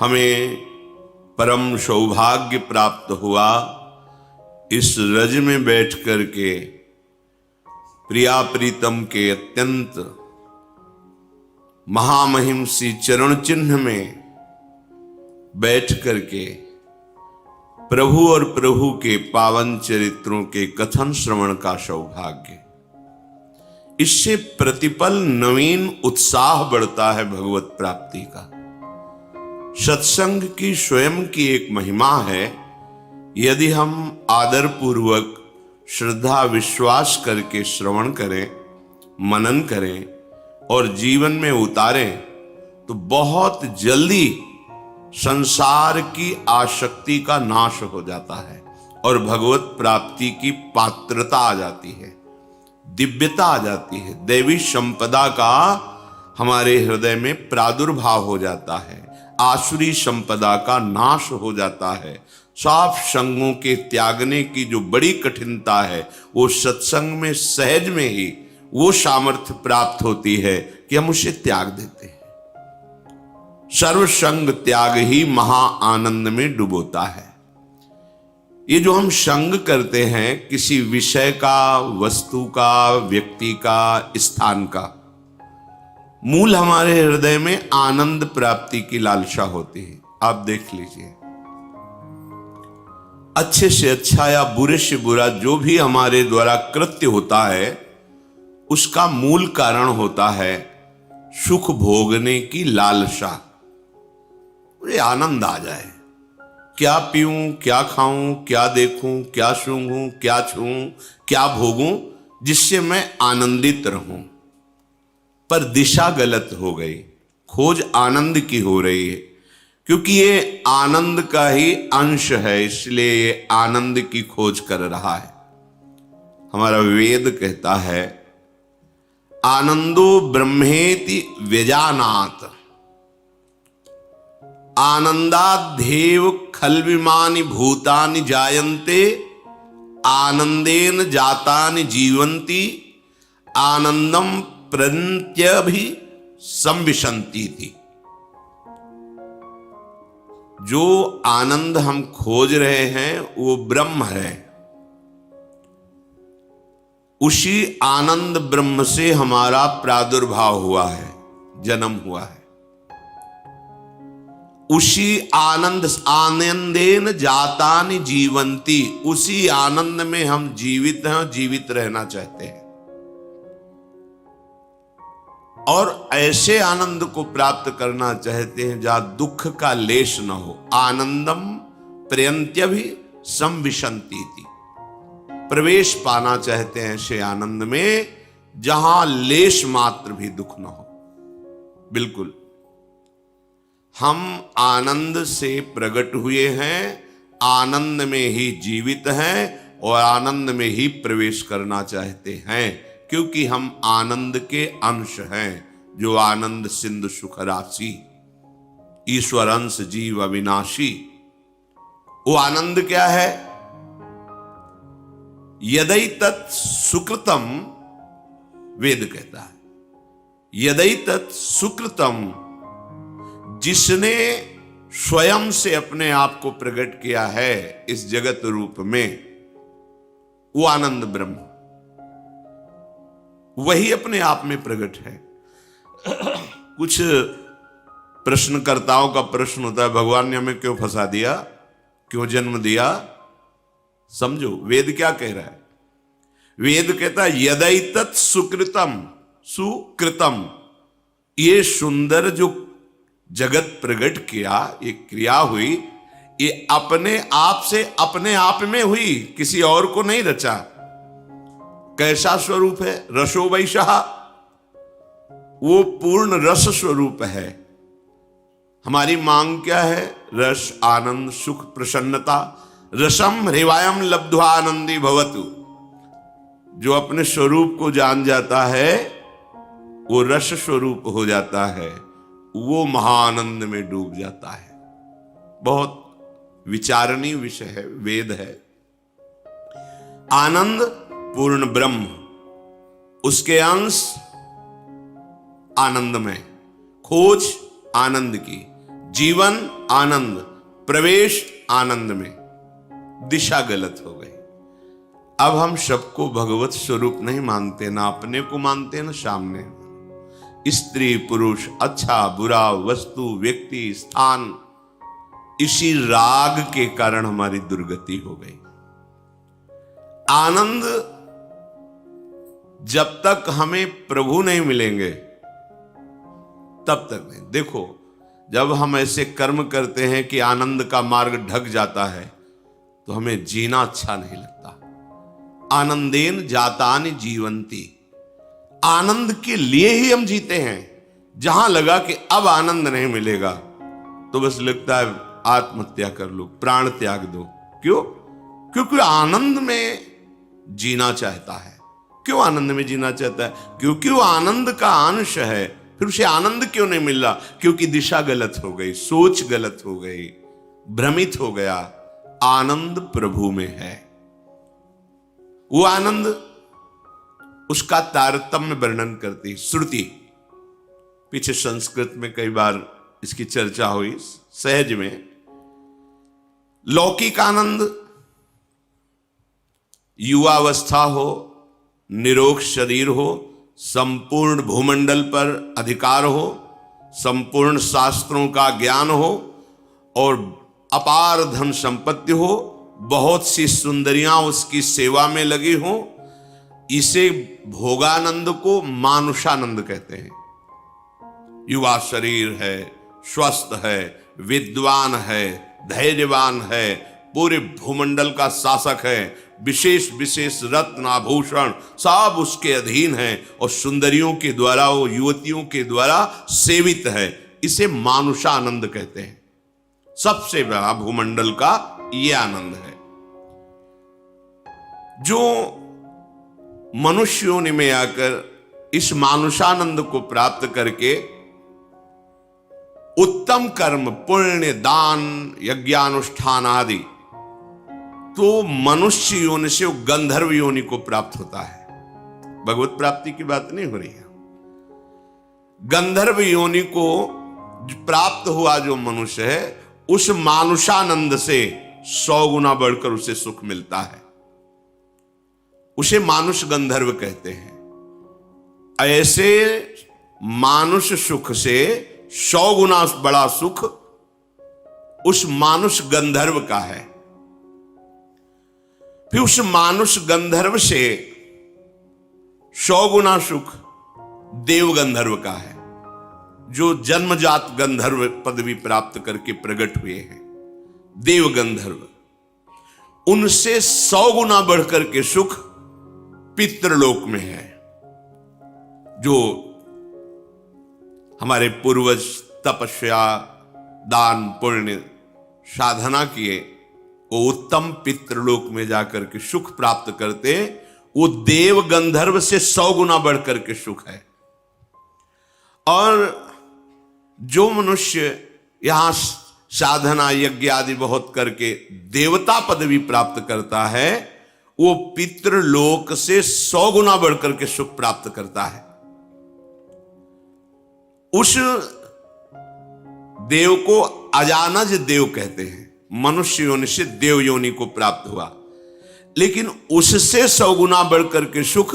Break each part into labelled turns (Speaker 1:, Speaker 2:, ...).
Speaker 1: हमें परम सौभाग्य प्राप्त हुआ इस रज में बैठ कर के प्रिया प्रीतम के अत्यंत महामहिम सी चरण चिन्ह में बैठ करके प्रभु और प्रभु के पावन चरित्रों के कथन श्रवण का सौभाग्य। इससे प्रतिपल नवीन उत्साह बढ़ता है भगवत प्राप्ति का। सत्संग की स्वयं की एक महिमा है। यदि हम आदर पूर्वक श्रद्धा विश्वास करके श्रवण करें, मनन करें और जीवन में उतारें तो बहुत जल्दी संसार की आसक्ति का नाश हो जाता है और भगवत प्राप्ति की पात्रता आ जाती है, दिव्यता आ जाती है, दैवी संपदा का हमारे हृदय में प्रादुर्भाव हो जाता है, आसुरी संपदा का नाश हो जाता है। साफ संगों के त्यागने की जो बड़ी कठिनता है वो सत्संग में सहज में ही वो सामर्थ्य प्राप्त होती है कि हम उसे त्याग देते हैं। सर्वसंग त्याग ही महा आनंद में डुबोता है। ये जो हम संग करते हैं किसी विषय का, वस्तु का, व्यक्ति का, स्थान का, मूल हमारे हृदय में आनंद प्राप्ति की लालसा होती है। आप देख लीजिए, अच्छे से अच्छा या बुरे से बुरा जो भी हमारे द्वारा कृत्य होता है उसका मूल कारण होता है सुख भोगने की लालसा। मुझे आनंद आ जाए, क्या पीऊं, क्या खाऊं, क्या देखूं, क्या सूंघूं, क्या छूऊं, क्या भोगूं, जिससे मैं आनंदित रहूं। पर दिशा गलत हो गई, खोज आनंद की हो रही है, क्योंकि ये आनंद का ही अंश है, इसलिए ये आनंद की खोज कर रहा है। हमारा वेद कहता है आनंदो ब्रह्मेति व्यजानात् आनंदाद्धेव खल्विमानि भूतानि जायन्ते आनंदेन जातानि जीवन्ति आनंदम प्रत्यभि संविशन्ति थी। जो आनंद हम खोज रहे हैं वो ब्रह्म है। उसी आनंद ब्रह्म से हमारा प्रादुर्भाव हुआ है, जन्म हुआ है। उसी आनंदेन जातानि जीवंती, उसी आनंद में हम जीवित हैं और जीवित रहना चाहते हैं। और ऐसे आनंद को प्राप्त करना चाहते हैं जहां दुख का लेश न हो। आनंदम प्रत्यभि संविशन्ति थी। प्रवेश पाना चाहते हैं ऐसे आनंद में जहां लेश मात्र भी दुख न हो। बिल्कुल, हम आनंद से प्रकट हुए हैं, आनंद में ही जीवित हैं और आनंद में ही प्रवेश करना चाहते हैं, क्योंकि हम आनंद के अंश हैं। जो आनंद सिंधु सुख राशि, ईश्वर अंश जीव अविनाशी। वो आनंद क्या है? यदैतत् सुकृतम, वेद कहता है यदैतत् सुकृतम, जिसने स्वयं से अपने आप को प्रकट किया है इस जगत रूप में, वो आनंद ब्रह्म वही अपने आप में प्रकट है। कुछ प्रश्नकर्ताओं का प्रश्न होता है, भगवान ने हमें क्यों फंसा दिया, क्यों जन्म दिया? समझो वेद क्या कह रहा है। वेद कहता है यदैतत् सुकृतम, सुकृतम, ये सुंदर जो जगत प्रकट किया, ये क्रिया हुई, ये अपने आप से अपने आप में हुई, किसी और को नहीं रचा। कैसा स्वरूप है? रसो वैशः, वो पूर्ण रस स्वरूप है। हमारी मांग क्या है? रस, आनंद, सुख, प्रसन्नता। रसम हृवायम लब्ध्वा आनंदी भवतु। जो अपने स्वरूप को जान जाता है वो रस स्वरूप हो जाता है, वो महाआनंद में डूब जाता है। बहुत विचारणीय विषय है, वेद है। आनंद पूर्ण ब्रह्म, उसके अंश आनंद में, खोज आनंद की, जीवन आनंद, प्रवेश आनंद में, दिशा गलत हो गई। अब हम सबको भगवत स्वरूप नहीं मानते, ना अपने को मानते ना सामने। स्त्री पुरुष, अच्छा बुरा, वस्तु व्यक्ति स्थान, इसी राग के कारण हमारी दुर्गति हो गई। आनंद जब तक हमें प्रभु नहीं मिलेंगे तब तक नहीं। देखो, जब हम ऐसे कर्म करते हैं कि आनंद का मार्ग ढक जाता है तो हमें जीना अच्छा नहीं लगता। आनंदेन जातानि जीवंती, आनंद के लिए ही हम जीते हैं। जहां लगा कि अब आनंद नहीं मिलेगा तो बस लगता है आत्महत्या कर लो, प्राण त्याग दो। क्यों? क्योंकि आनंद में जीना चाहता है। क्यों आनंद में जीना चाहता है? क्योंकि वो आनंद का अंश है। फिर उसे आनंद क्यों नहीं मिल रहा? क्योंकि दिशा गलत हो गई, सोच गलत हो गई, भ्रमित हो गया। आनंद प्रभु में है। वो आनंद, उसका तारतम्य वर्णन करती श्रुति। पीछे संस्कृत में कई बार इसकी चर्चा हुई, सहज में। लौकिक आनंद, युवावस्था हो, निरोग शरीर हो, संपूर्ण भूमंडल पर अधिकार हो, संपूर्ण शास्त्रों का ज्ञान हो और अपार धन संपत्ति हो, बहुत सी सुंदरियां उसकी सेवा में लगी हो, इसे भोगानंद को मानुषानंद कहते हैं। युवा शरीर है, स्वस्थ है, विद्वान है, धैर्यवान है, पूरे भूमंडल का शासक है, विशेष विशेष रत्न आभूषण सब उसके अधीन है और सुंदरियों के द्वारा, वो युवतियों के द्वारा सेवित है। इसे मानुषानंद कहते हैं। सबसे बड़ा भूमंडल का ये आनंद है जो मनुष्य योनि में आकर इस मानुषानंद को प्राप्त करके उत्तम कर्म, पुण्य, दान, यज्ञानुष्ठान आदि, तो मनुष्य योनि से गंधर्व योनि को प्राप्त होता है। भगवत प्राप्ति की बात नहीं हो रही है। गंधर्व योनि को प्राप्त हुआ जो मनुष्य है, उस मानुषानंद से 100 गुना बढ़कर उसे सुख मिलता है। उसे मानुष गंधर्व कहते हैं। ऐसे मानुष सुख से 100 गुना बड़ा सुख उस मानुष गंधर्व का है। फिर उस मानुष गंधर्व से 100 गुना सुख देव गंधर्व का है, जो जन्मजात गंधर्व पदवी प्राप्त करके प्रकट हुए हैं। देव गंधर्व, उनसे 100 गुना बढ़कर के सुख पितृलोक में है। जो हमारे पूर्वज तपस्या, दान, पुण्य, साधना किए, वो उत्तम पितृलोक में जाकर के सुख प्राप्त करते, वो देव गंधर्व से 100 गुना बढ़कर के सुख है। और जो मनुष्य यहां साधना यज्ञ आदि बहुत करके देवता पदवी प्राप्त करता है, वो पितृलोक से 100 गुना बढ़कर के सुख प्राप्त करता है। उस देव को अजानज देव कहते हैं। मनुष्य योनि से देव योनि को प्राप्त हुआ, लेकिन उससे 100 गुना बढ़कर के सुख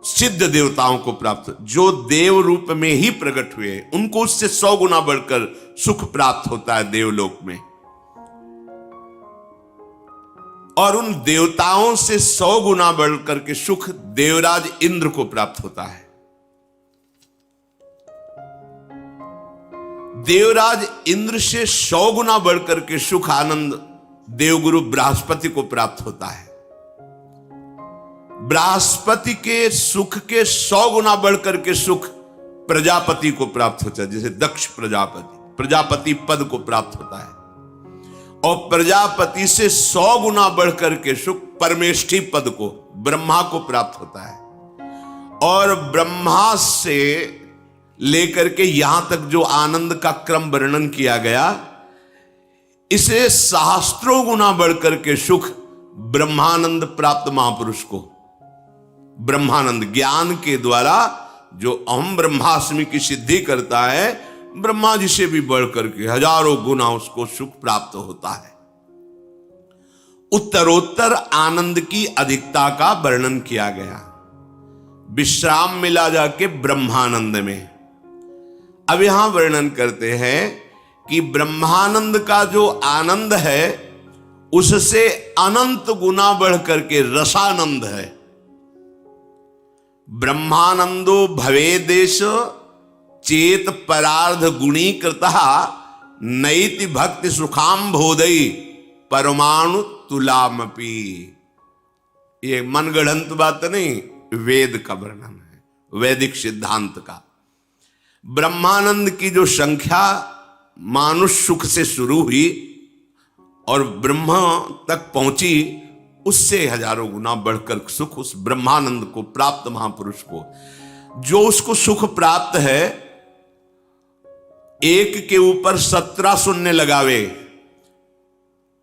Speaker 1: सिद्ध देवताओं को प्राप्त, जो देव रूप में ही प्रकट हुए, उनको उससे 100 गुना बढ़कर सुख प्राप्त होता है देवलोक में। और उन देवताओं से 100 गुना बढ़कर के सुख देवराज इंद्र को प्राप्त होता है। देवराज इंद्र से 100 गुना बढ़कर के सुख आनंद देवगुरु बृहस्पति को प्राप्त होता है। बृहस्पति के सुख के 100 गुना बढ़कर के सुख प्रजापति को प्राप्त होता है। जैसे दक्ष प्रजापति पद को प्राप्त होता है। और प्रजापति से 100 गुना बढ़कर के सुख परमेष्ठी पद को, ब्रह्मा को प्राप्त होता है। और ब्रह्मा से लेकर के यहां तक जो आनंद का क्रम वर्णन किया गया, इसे सहस्त्रों गुना बढ़कर के सुख ब्रह्मानंद प्राप्त महापुरुष को, ब्रह्मानंद ज्ञान के द्वारा जो अहम ब्रह्मास्मि की सिद्धि करता है, ब्रह्मा जी से भी बढ़कर के हजारों गुना उसको सुख प्राप्त होता है। उत्तरोत्तर आनंद की अधिकता का वर्णन किया गया। विश्राम मिला जाके ब्रह्मानंद में। अब यहां वर्णन करते हैं कि ब्रह्मानंद का जो आनंद है उससे अनंत गुना बढ़ करके रसानंद है। ब्रह्मानंदो भवेदेश चेत परार्ध गुणीकृता नैति भक्ति सुखाम बोधई परमाणु तुलामपि। ये मनगढ़ंत बात नहीं, वेद का वर्णन है, वैदिक सिद्धांत का। ब्रह्मानंद की जो संख्या मानुष सुख से शुरू हुई और ब्रह्मा तक पहुंची, उससे हजारों गुना बढ़कर सुख उस ब्रह्मानंद को प्राप्त महापुरुष को, जो उसको सुख प्राप्त है, एक के ऊपर 17 शून्य लगावे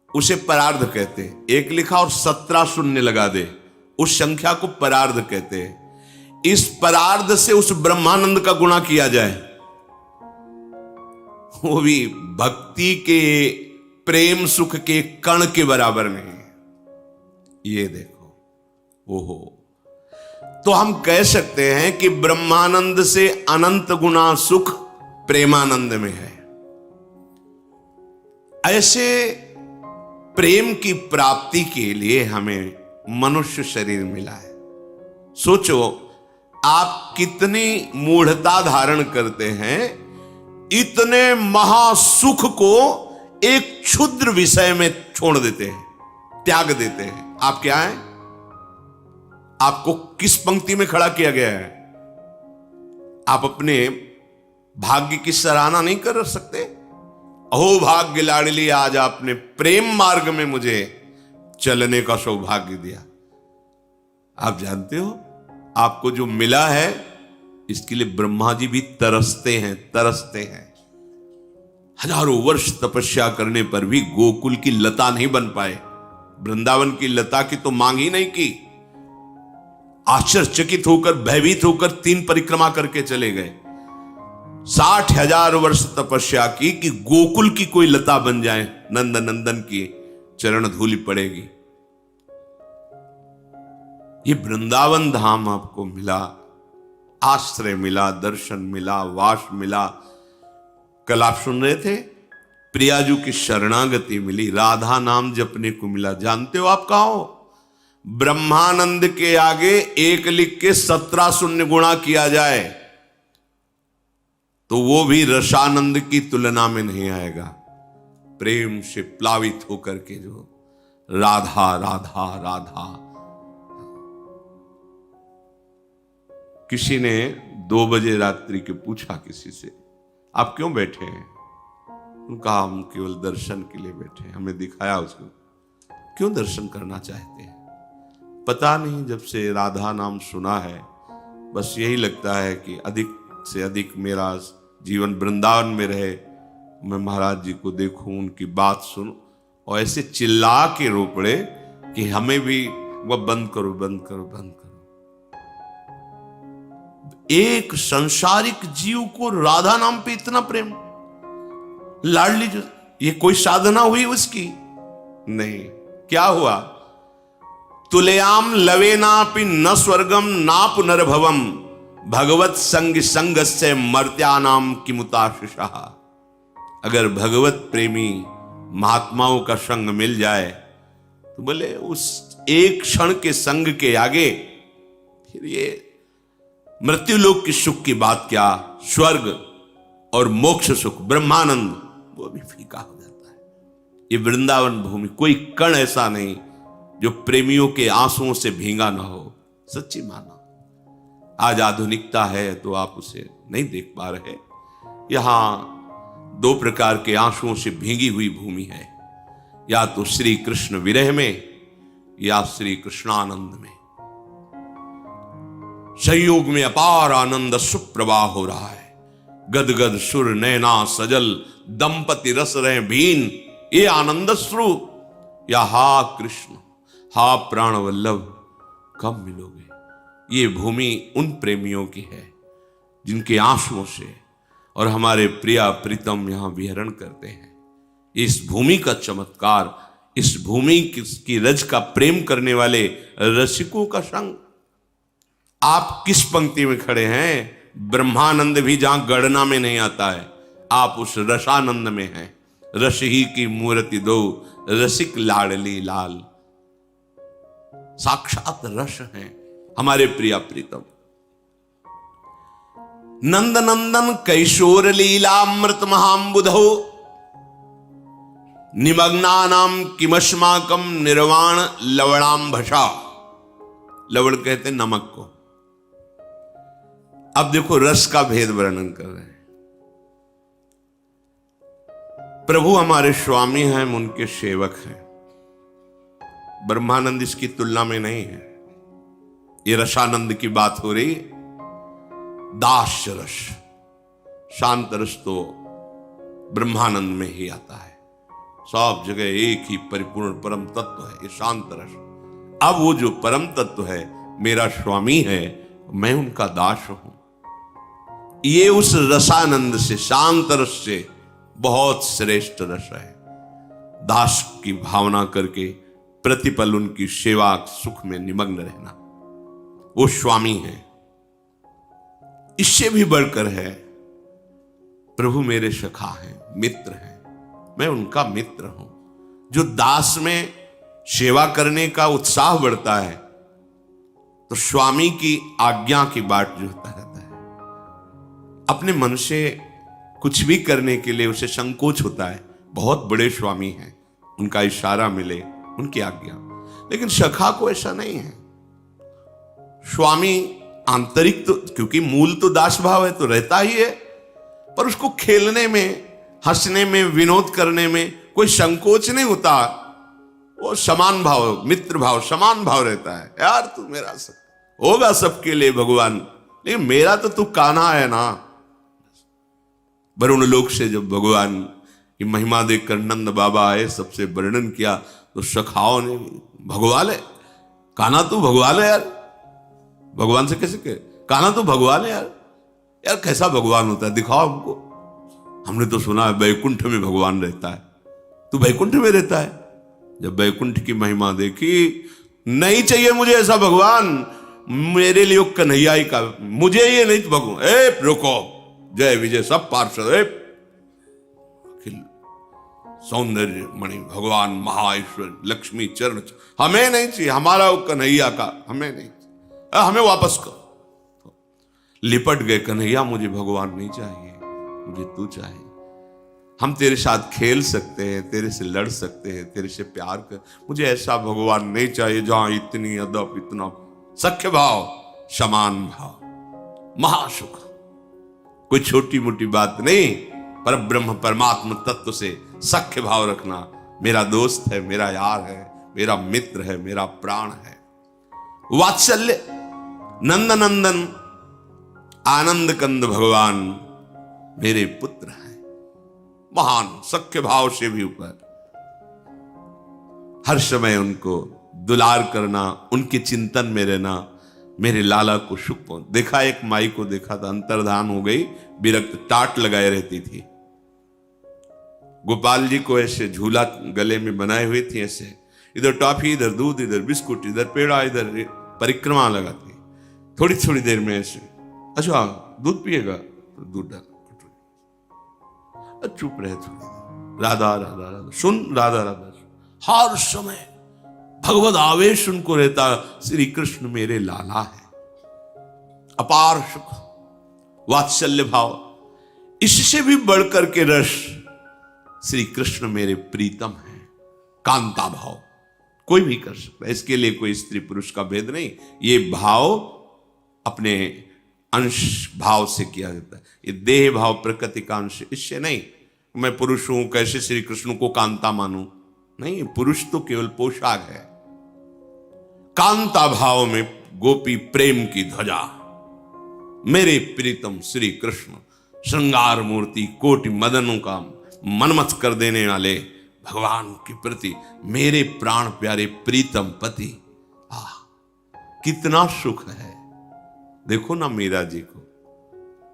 Speaker 1: उसे परार्ध कहते हैं। एक लिखा और 17 शून्य लगा दे, उस संख्या को परार्ध कहते हैं। इस परार्ध से उस ब्रह्मानंद का गुणा किया जाए, वो भी भक्ति के प्रेम सुख के कण के बराबर नहीं। ये देखो, ओहो, तो हम कह सकते हैं कि ब्रह्मानंद से अनंत गुना सुख प्रेमानंद में है। ऐसे प्रेम की प्राप्ति के लिए हमें मनुष्य शरीर मिला है। सोचो, आप कितनी मूढ़ता धारण करते हैं, इतने महासुख को एक क्षुद्र विषय में छोड़ देते हैं, त्याग देते हैं। आप क्या हैं? आपको किस पंक्ति में खड़ा किया गया है? आप अपने भाग्य की सराहना नहीं कर सकते? अहो भाग्य लाडली, आज आपने प्रेम मार्ग में मुझे चलने का सौभाग्य दिया। आप जानते हो, आपको जो मिला है इसके लिए ब्रह्मा जी भी तरसते हैं। हजारों वर्ष तपस्या करने पर भी गोकुल की लता नहीं बन पाए। वृंदावन की लता की तो मांग ही नहीं की। आश्चर्यचकित होकर, भयभीत होकर 3 परिक्रमा करके चले गए। 60,000 वर्ष तपस्या की कि गोकुल की कोई लता बन जाए, नंद नंदन की चरण धूलि पड़ेगी। ये वृंदावन धाम आपको मिला, आश्रय मिला, दर्शन मिला, वास मिला। कल आप सुन रहे थे, प्रियाजू की शरणागति मिली, राधा नाम जपने को मिला। जानते हो आप कहां हो? ब्रह्मानंद के आगे 1 लिख के 17 शून्य गुणा किया जाए तो वो भी रसानंद की तुलना में नहीं आएगा। प्रेम से प्लावित होकर के जो राधा राधा राधा। किसी ने 2 बजे रात्रि के पूछा किसी से, आप क्यों बैठे हैं? उनका हम केवल दर्शन के लिए बैठे हैं। हमें दिखाया उसको, क्यों दर्शन करना चाहते हैं? पता नहीं, जब से राधा नाम सुना है बस यही लगता है कि अधिक से अधिक मेरा जीवन वृंदावन में रहे, मैं महाराज जी को देखूं, उनकी बात सुनूं, और ऐसे चिल्ला के रो पड़े कि हमें भी वह बंद करो बंद करो बंद करो। एक संसारिक जीव को राधा नाम पे इतना प्रेम, लाडली, जो ये कोई साधना हुई उसकी? नहीं। क्या हुआ? तुलयाम लवेनापि न स्वर्गम ना पुनर्भवम भगवत संग संगस्य मर्त्यानाम किमुताशिषा। अगर भगवत प्रेमी महात्माओं का संग मिल जाए तो बोले उस एक क्षण के संग के आगे फिर ये मृत्युलोक की सुख की बात क्या, स्वर्ग और मोक्ष सुख, ब्रह्मानंद, वो भी फीका हो जाता है। ये वृंदावन भूमि, कोई कण ऐसा नहीं जो प्रेमियों के आंसुओं से भींगा ना हो। सच्ची माना, आज आधुनिकता है तो आप उसे नहीं देख पा रहे। यहां 2 प्रकार के आंसुओं से भींगी हुई भूमि है, या तो श्री कृष्ण विरह में या श्री कृष्णानंद में। संयोग में अपार आनंद सुप्रवाह हो रहा है। गदगद सुर नैना सजल दंपति रस रहे भीन, ये आनंद श्रु। या हा कृष्ण हा प्राण वल्लभ कब मिलोगे। ये भूमि उन प्रेमियों की है जिनके आंसुओं से और हमारे प्रिया प्रीतम यहां विहरण करते हैं। इस भूमि का चमत्कार, इस भूमि की रज का प्रेम करने वाले रसिकों का संग। आप किस पंक्ति में खड़े हैं? ब्रह्मानंद भी जहां गणना में नहीं आता है, आप उस रसानंद में हैं। रस ही की मूर्ति दो, रसिक लाडली लाल। साक्षात रस हैं हमारे प्रिया प्रीतम। नंद नंदन कैशोर लीलामृत महाम्बुधो, निमग्नानाम किमस्माकम निर्वाण लवणांभषा। लवण कहते हैं नमक को। अब देखो रस का भेद वर्णन कर रहे हैं। प्रभु हमारे स्वामी हैं, हम उनके सेवक हैं। ब्रह्मानंद इसकी तुलना में नहीं है। ये रसानंद की बात हो रही। दास रस, शांत रस तो ब्रह्मानंद में ही आता है। सब जगह एक ही परिपूर्ण परम तत्व है, ये शांत रस। अब वो जो परम तत्व है मेरा स्वामी है, मैं उनका दास हूं। ये उस रसानंद से, शांत रस से बहुत श्रेष्ठ रस है। दास की भावना करके प्रतिपल उनकी सेवा सुख में निमग्न रहना, वो स्वामी है। इससे भी बढ़कर है, प्रभु मेरे सखा हैं, मित्र हैं, मैं उनका मित्र हूं। जो दास में सेवा करने का उत्साह बढ़ता है तो स्वामी की आज्ञा की बाट जोता रहता है। अपने मन से कुछ भी करने के लिए उसे संकोच होता है। बहुत बड़े स्वामी हैं, उनका इशारा मिले, उनकी आज्ञा। लेकिन सखा को ऐसा नहीं है। स्वामी आंतरिक तो, क्योंकि मूल तो दास भाव है, तो रहता ही है, पर उसको खेलने में, हंसने में, विनोद करने में कोई संकोच नहीं होता। वो समान भाव, मित्र भाव, समान भाव रहता है। यार तू मेरा सब होगा, सबके लिए भगवान, लेकिन मेरा तो तू कान्हा है ना। वरुण लोक से जब भगवान की महिमा देखकर नंद बाबा आए, सबसे वर्णन किया, तो सखाओं ने भगवान है कान्हा, तू भगवान है यार। भगवान से कैसे कहे? कान्हा तू भगवान है यार। यार कैसा भगवान होता है, दिखाओ हमको। हमने तो सुना है बैकुंठ में भगवान रहता है, तू बैकुंठ में रहता है। जब बैकुंठ की महिमा देखी, नहीं चाहिए मुझे ऐसा भगवान, मेरे लिए कन्हैया ही का, मुझे ये नहीं भगवान। ए रुको, जय विजय सब पार्षद, सौंदर्य मणि भगवान महाईश्वर लक्ष्मी चरण, हमें नहीं चाहिए, हमारा वो कन्हैया का हमें नहीं चाहिए, हमें वापस करो। लिपट गए, कन्हैया मुझे भगवान नहीं चाहिए, मुझे तू चाहिए। हम तेरे साथ खेल सकते हैं, तेरे से लड़ सकते हैं, तेरे से प्यार कर, मुझे ऐसा भगवान नहीं चाहिए जहां इतनी अदब, इतना सख्य भाव, समान भाव, महासुख। कोई छोटी मोटी बात नहीं, पर ब्रह्म परमात्मा तत्व से सख्य भाव रखना। मेरा दोस्त है, मेरा यार है, मेरा मित्र है, मेरा प्राण है। वात्सल्य, नंद नंदन आनंद कंद भगवान मेरे पुत्र हैं। महान सख्य भाव से भी ऊपर, हर समय उनको दुलार करना, उनके चिंतन में रहना, मेरे लाला को सुख पहुंच। देखा, एक माई को देखा था, अंतर्धान हो गई, विरक्त, टाट लगाए रहती थी। गोपाल जी को ऐसे झूला गले में बनाए हुई थी, ऐसे इधर टॉफी, इधर दूध, इधर बिस्कुट, इधर पेड़ा, इधर परिक्रमा लगाती। थोड़ी थोड़ी देर में ऐसे, अच्छा दूध पिएगा तो दूध डाल, चुप रहे थोड़ी, राधा राधा राधा सुन, राधा राधा। हर समय भगवत आवेश उनको रहता, श्री कृष्ण मेरे लाला है। अपार सुख, वात्सल्य भाव। इससे भी बढ़कर के रस, श्री कृष्ण मेरे प्रीतम है। कांता भाव कोई भी कर सकता है, इसके लिए कोई स्त्री पुरुष का भेद नहीं। ये भाव अपने अंश भाव से किया जाता है। ये देह भाव प्रकृति का अंश, इससे नहीं मैं पुरुष हूं कैसे श्री कृष्ण को कांता मानूं, नहीं, पुरुष तो केवल पोशाक है। कांता भाव में गोपी प्रेम की ध्वजा, मेरे प्रीतम श्री कृष्ण, श्रृंगार मूर्ति, कोटि मदनों का मनमथ कर देने वाले भगवान के प्रति मेरे प्राण प्यारे प्रीतम पति। कितना सुख है। देखो ना मीरा जी को,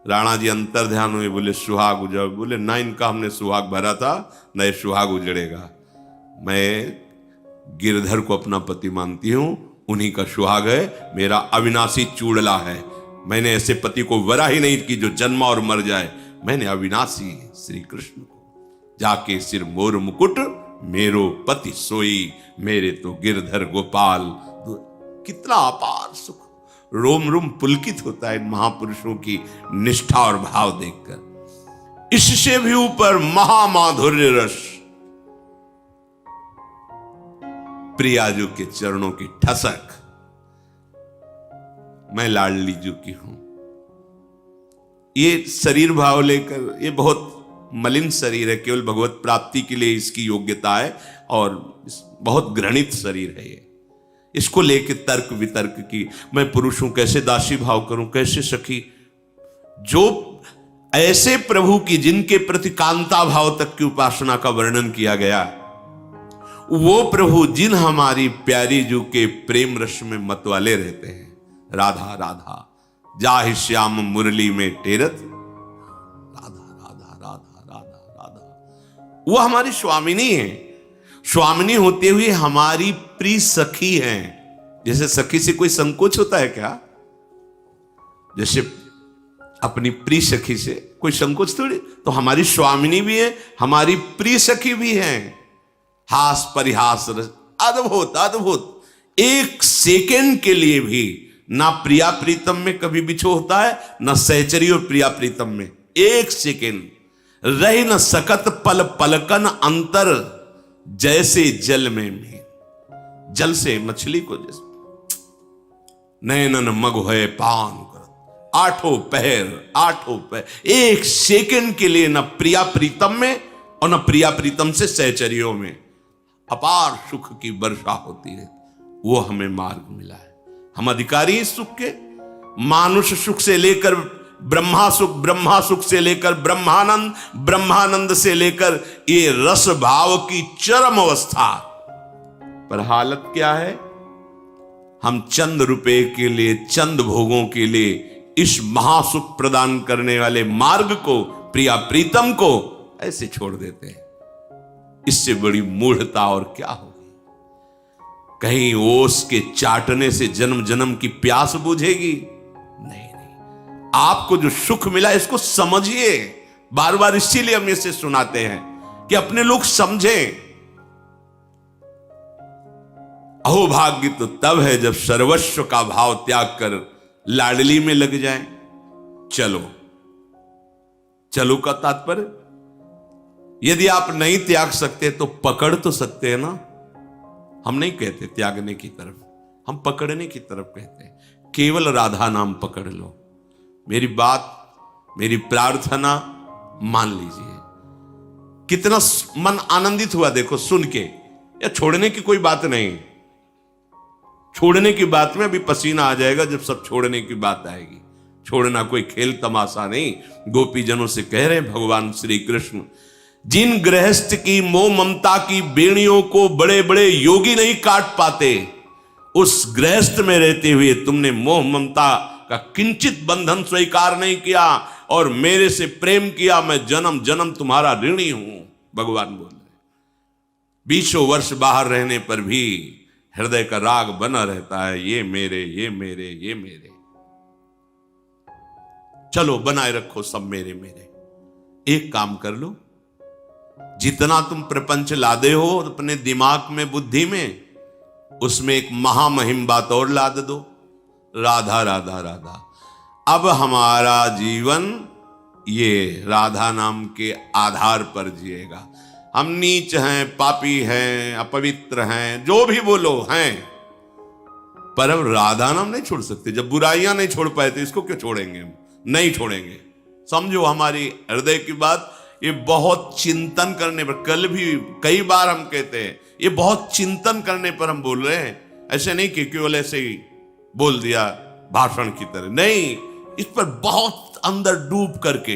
Speaker 1: राणा जी अंतर ध्यान हुए, बोले सुहाग उजड़, बोले ना इनका हमने सुहाग भरा था, ना ये सुहाग उजड़ेगा। मैं गिरधर को अपना पति मानती हूं, उन्हीं का सुहाग है, मेरा अविनाशी चूड़ला है। मैंने ऐसे पति को वरा ही नहीं कि जो जन्मा और मर जाए। मैंने अविनाशी श्री कृष्ण को, जाके सिर मोर मुकुट मेरो पति सोई, मेरे तो गिरधर गोपाल। कितना अपार सुख, रोम रोम पुलकित होता है इन महापुरुषों की निष्ठा और भाव देखकर। इससे भी ऊपर महामाधुर्य रस, प्रियाजू के चरणों की ठसक। मैं लाडली जू की हूं। ये शरीर भाव लेकर, ये बहुत मलिन शरीर है, केवल भगवत प्राप्ति के लिए इसकी योग्यता है और बहुत घृणित शरीर है ये। इसको लेके तर्क वितर्क की, मैं पुरुष हूं कैसे दासी भाव करूं, कैसे सखी। जो ऐसे प्रभु की जिनके प्रति कांता भाव तक की उपासना का वर्णन किया गया, वो प्रभु जिन हमारी प्यारी जू के प्रेम रस में मतवाले रहते हैं। राधा राधा जाहि श्याम मुरली में टेरत, राधा राधा राधा राधा राधा। वो हमारी स्वामिनी है। स्वामिनी होते हुए हमारी प्रिय सखी हैं। जैसे सखी से कोई संकोच होता है क्या? जैसे अपनी प्रिय सखी से कोई संकोच थोड़ी। तो हमारी स्वामिनी भी है, हमारी प्रिय सखी भी है। हास परिहास रस, अद्भुत अद्भुत। एक सेकेंड के लिए भी ना प्रिया प्रीतम में कभी बिछो होता है, ना सहचरी और प्रिया प्रीतम में एक सेकेंड रही न सकत पल पलकन अंतर, जैसे जल में भी। जल से मछली को जैसे नैनन मग है पान कर, आठों पहर एक सेकंड के लिए न प्रिया प्रीतम में और न प्रिया प्रीतम से सहचरियों में अपार सुख की वर्षा होती है। वो हमें मार्ग मिला है। हम अधिकारी इस सुख के, मानुष सुख से लेकर ब्रह्मा सुख, ब्रह्मा सुख से लेकर ब्रह्मानंद, ब्रह्मानंद से लेकर ये रस भाव की चरम अवस्था। पर हालत क्या है? हम चंद रुपए के लिए, चंद भोगों के लिए इस महासुख प्रदान करने वाले मार्ग को, प्रिया प्रीतम को ऐसे छोड़ देते हैं। इससे बड़ी मूढ़ता और क्या होगी? कहीं ओस के चाटने से जन्म जन्म की प्यास बुझेगी? नहीं। आपको जो सुख मिला इसको समझिए। बार बार इसीलिए हम इसे सुनाते हैं कि अपने लोग समझें। अहो भाग्य तो तब है जब सर्वस्व का भाव त्याग कर लाडली में लग जाए। चलो का तात्पर्य, यदि आप नहीं त्याग सकते तो पकड़ तो सकते हैं ना। हम नहीं कहते त्यागने की तरफ, हम पकड़ने की तरफ कहते हैं। केवल राधा नाम पकड़ लो। मेरी बात, मेरी प्रार्थना मान लीजिए। कितना मन आनंदित हुआ देखो सुन के। या छोड़ने की कोई बात नहीं, छोड़ने की बात में अभी पसीना आ जाएगा जब सब छोड़ने की बात आएगी। छोड़ना कोई खेल तमाशा नहीं। गोपीजनों से कह रहे हैं भगवान श्री कृष्ण, जिन गृहस्थ की मोह ममता की बेड़ियों को बड़े बड़े योगी नहीं काट पाते, उस गृहस्थ में रहते हुए तुमने मोह ममता का किंचित बंधन स्वीकार नहीं किया और मेरे से प्रेम किया। मैं जन्म जन्म तुम्हारा ऋणी हूं। भगवान बोल रहे 20 वर्ष बाहर रहने पर भी हृदय का राग बना रहता है, ये मेरे, ये मेरे, ये मेरे। चलो बनाए रखो सब मेरे मेरे। एक काम कर लो, जितना तुम प्रपंच लादे हो अपने दिमाग में, बुद्धि में, उसमें एक महामहिम बात और लाद दो, राधा राधा राधा। अब हमारा जीवन ये राधा नाम के आधार पर जिएगा। हम नीच हैं, पापी हैं, अपवित्र हैं, जो भी बोलो हैं, पर अब राधा नाम नहीं छोड़ सकते। जब बुराइयां नहीं छोड़ पाए तो इसको क्यों छोड़ेंगे? नहीं छोड़ेंगे। समझो हमारी हृदय की बात। ये बहुत चिंतन करने पर, कल भी कई बार हम कहते हैं, ये बहुत चिंतन करने पर हम बोल रहे हैं। ऐसे नहीं कि केवल ऐसे ही बोल दिया भाषण की तरह, नहीं। इस पर बहुत अंदर डूब करके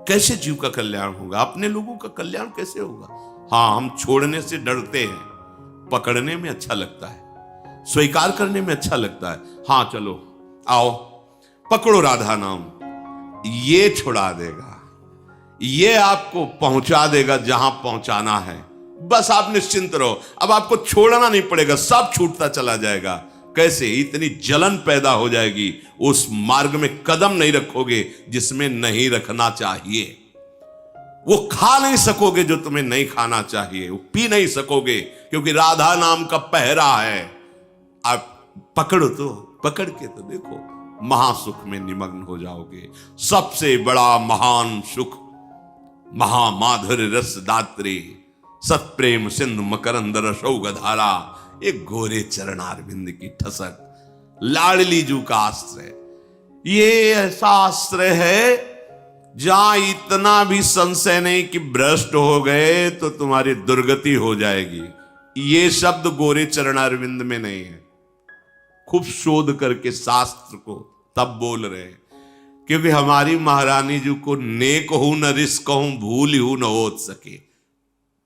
Speaker 1: कैसे जीव का कल्याण होगा, अपने लोगों का कल्याण कैसे होगा। हाँ, हम छोड़ने से डरते हैं, पकड़ने में अच्छा लगता है, स्वीकार करने में अच्छा लगता है। हाँ चलो आओ पकड़ो राधा नाम, ये छुड़ा देगा, ये आपको पहुंचा देगा जहां पहुंचाना है। बस आप निश्चिंत रहो, अब आपको छोड़ना नहीं पड़ेगा, सब छूटता चला जाएगा। कैसे? इतनी जलन पैदा हो जाएगी, उस मार्ग में कदम नहीं रखोगे जिसमें नहीं रखना चाहिए। वो खा नहीं सकोगे जो तुम्हें नहीं खाना चाहिए, वो पी नहीं सकोगे, क्योंकि राधा नाम का पहरा है। आप पकड़ो तो, पकड़ के तो देखो, महासुख में निमग्न हो जाओगे। सबसे बड़ा महान सुख, महामाधुर्य रस दात्री, सत्प्रेम सिंधु मकरंद रसौग धारा, एक गोरे चरणारविंद की ठसक, लाडली जू का आश्रय। ये ऐसा आश्रय है जहां इतना भी संशय नहीं कि भ्रष्ट हो गए तो तुम्हारी दुर्गति हो जाएगी। ये शब्द गोरे चरणारविंद में नहीं है। खूब शोध करके शास्त्र को तब बोल रहे हैं, क्योंकि हमारी महारानी जी को नेक हूं न रिस्क हूं, भूल हूं न ओत सके।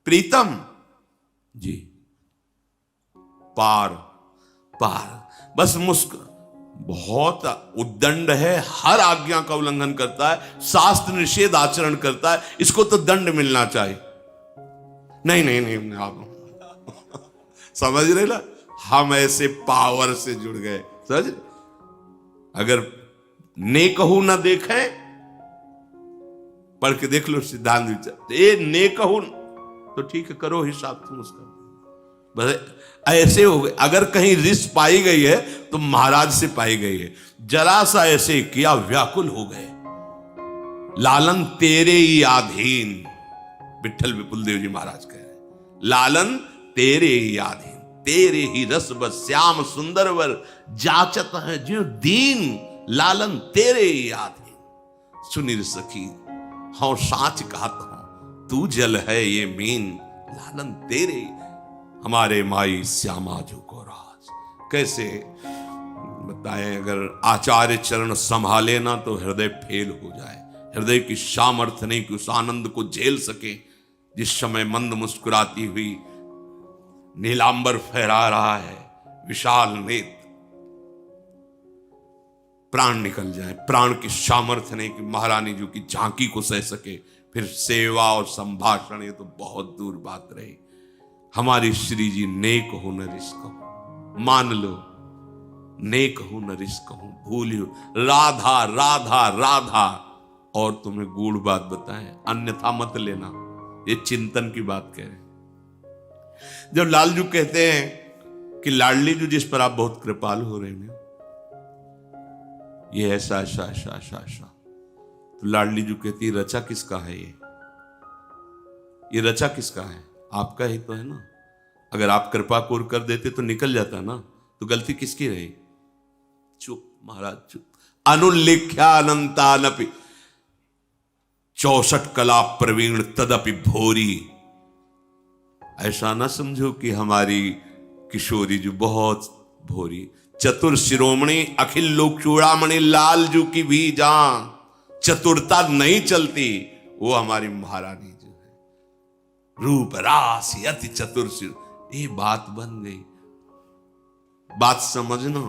Speaker 1: प्रीतम जी पार पार, बस मुस्कुरा, बहुत उद्दंड है, हर आज्ञा का उल्लंघन करता है, शास्त्र निषेध आचरण करता है, इसको तो दंड मिलना चाहिए। नहीं नहीं नहीं, आप समझ रहे ना, हम ऐसे पावर से जुड़ गए, समझ। अगर नेकहू न देखें, पढ़ के देख लो सिद्धांत विचार, ये नेकहू तो ठीक है, करो हिसाब तुम उसका, बस ऐसे हो गए। अगर कहीं रिस पाई गई है तो महाराज से पाई गई है। जरा सा ऐसे किया, व्याकुल हो गए। लालन तेरे ही आधीन, विठल विपुल देव जी महाराज कह रहे, लालन तेरे ही आधीन, तेरे ही रस बस श्याम सुंदर वर जाचत है जो दीन, लालन तेरे ही आधीन। सुनीर सखी हाँ साच कहत हूं, तू जल है ये मीन, लालन तेरे हमारे माई श्यामा जो को राज। कैसे बताएं, अगर आचार्य चरण संभाले ना तो हृदय फेल हो जाए। हृदय की सामर्थ्य नहीं कि उस आनंद को झेल सके जिस समय मंद मुस्कुराती हुई नीलांबर फहरा रहा है, विशाल नेत्र, प्राण निकल जाए। प्राण की सामर्थ्य नहीं कि महारानी जी की झांकी को सह सके, फिर सेवा और संभाषण, ये तो बहुत दूर बात रही। हमारी श्री जी नेक हो न रिस्क हो, मान लो नेक हो न रिस्क हो, भूलियो राधा राधा राधा। और तुम्हें गूढ़ बात बताएं, अन्यथा मत लेना, ये चिंतन की बात कह रहे हैं। जब लालजू कहते हैं कि लाडली जू जिस पर आप बहुत कृपाल हो रहे हैं, ये ऐसा ऐसा ऐसा ऐसा ऐसा, तो लाडली जू कहती रचा किसका है? ये रचा किसका है? आपका ही तो है ना। अगर आप कृपा कोर कर देते तो निकल जाता ना, तो गलती किसकी रही? चुप महाराज चुप। अनुल्लेख्या अनंतानपि 64 कला प्रवीण तदपि भोरी। ऐसा ना समझो कि हमारी किशोरी जो बहुत भोरी, चतुर शिरोमणि अखिल लोक चूड़ामणि लालजू की भी जान, चतुरता नहीं चलती, वो हमारी महारानी जो है, रूप राशि अति चतुर। ये बात बन गई। बात समझना,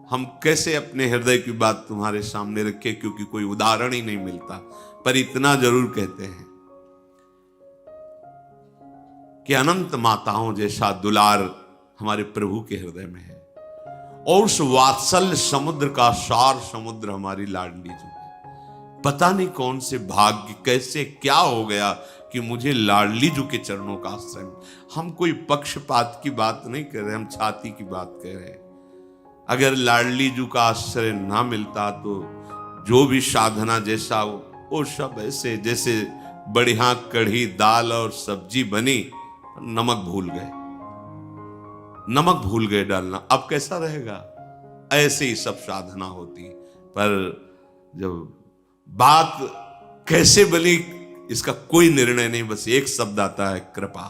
Speaker 1: हम कैसे अपने हृदय की बात तुम्हारे सामने रखे, क्योंकि कोई उदाहरण ही नहीं मिलता। पर इतना जरूर कहते हैं कि अनंत माताओं जैसा दुलार हमारे प्रभु के हृदय में है, और उस वात्सल्य समुद्र का सार समुद्र हमारी लाडली जो है। पता नहीं कौन से भाग्य, कैसे क्या हो गया कि मुझे लाडली जू के चरणों का आश्रय। हम कोई पक्षपात की बात नहीं कर रहे, हम छाती की बात कह रहे हैं। अगर लाडली जू का आश्रय ना मिलता तो जो भी साधना जैसा हो, वो सब ऐसे जैसे बढ़िया कढ़ी दाल और सब्जी बनी, नमक भूल गए, नमक भूल गए डालना, अब कैसा रहेगा? ऐसे ही सब साधना होती। पर जब बात कैसे बनी इसका कोई निर्णय नहीं, बस एक शब्द आता है, कृपा।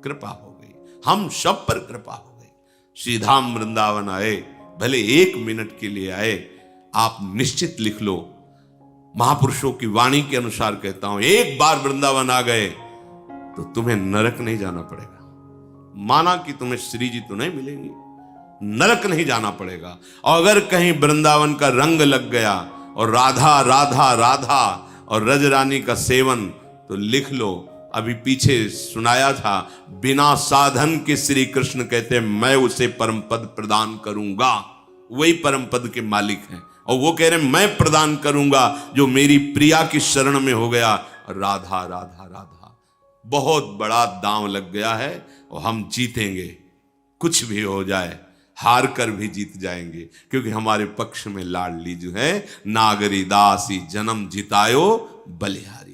Speaker 1: कृपा हो गई, हम सब पर कृपा हो गई। श्रीधाम वृंदावन आए, भले 1 मिनट के लिए आए, आप निश्चित लिख लो, महापुरुषों की वाणी के अनुसार कहता हूं, एक बार वृंदावन आ गए तो तुम्हें नरक नहीं जाना पड़ेगा। माना कि तुम्हें श्री जी तो नहीं मिलेंगी, नरक नहीं जाना पड़ेगा। और अगर कहीं वृंदावन का रंग लग गया, और राधा राधा राधा और रज रानी का सेवन तो लिख लो। अभी पीछे सुनाया था, बिना साधन के श्री कृष्ण कहते हैं मैं उसे परम पद प्रदान करूंगा। वही परम पद के मालिक हैं और वो कह रहे हैं मैं प्रदान करूंगा जो मेरी प्रिया की शरण में हो गया। राधा राधा राधा, बहुत बड़ा दांव लग गया है और हम जीतेंगे, कुछ भी हो जाए हार कर भी जीत जाएंगे, क्योंकि हमारे पक्ष में लाडली जो है नागरी दासी जन्म जितायो बलिहारी।